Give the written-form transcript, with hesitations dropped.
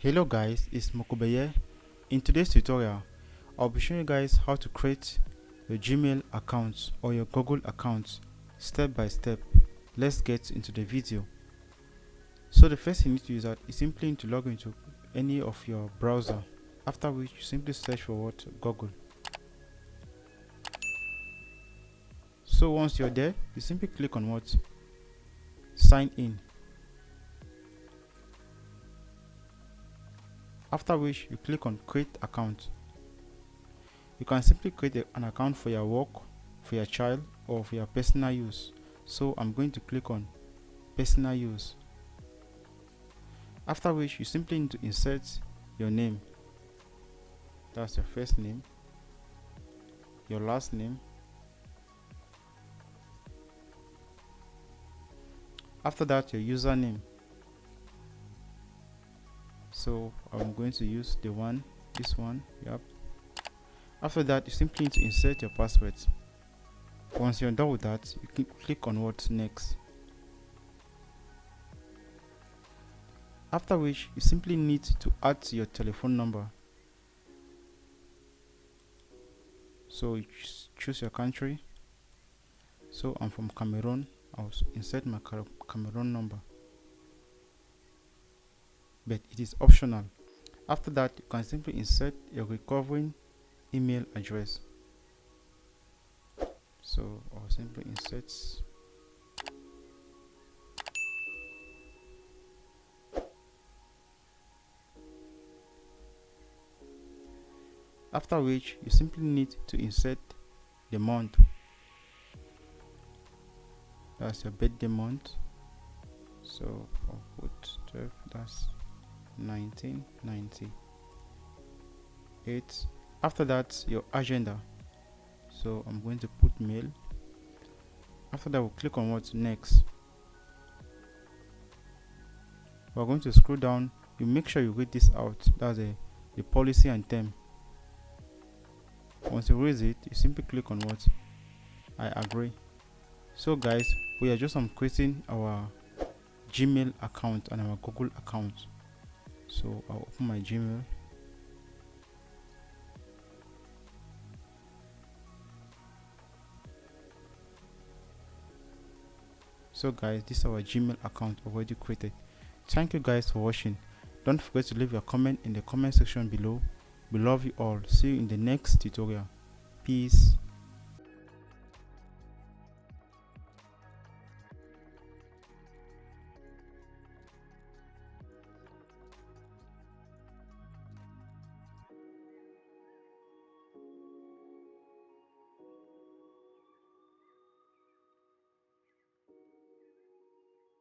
Hello guys, it's Mokube here. In today's tutorial, I'll be showing you guys how to create your Gmail account or your Google account step by step. Let's get into the video. So the first thing you need to use is simply need to log into any of your browser, after which you simply search for what Google. So once you're there, you simply click on what sign in. After which you click on create account. You can simply create an account for your work, for your child, or for your personal use. So I'm going to click on personal use. After which you simply need to insert your name. That's your first name, your last name. After that, your username. So I'm going to use this one. Yep. After that, you simply need to insert your password. Once you're done with that, you can click on what next. After which, you simply need to add your telephone number. So you choose your country. So I'm from Cameroon. I'll insert my Cameroon number, but it is optional. After that, you can simply insert your recovering email address. So I'll simply insert after which you simply need to insert the month. That's your birthday month. So I'll put 12, that's 1998. After that, your agenda. So I'm going to put mail. After that, we'll click on what's next. We're going to scroll down. You make sure you read this out. That's the policy and term. Once you read it, you simply click on what I agree. So guys, we are just creating our Gmail account and our Google account. So I'll open my Gmail. So guys, this is our Gmail account already created. Thank you guys for watching. Don't forget to leave your comment in the comment section below. We love you all. See you in the next tutorial. Peace.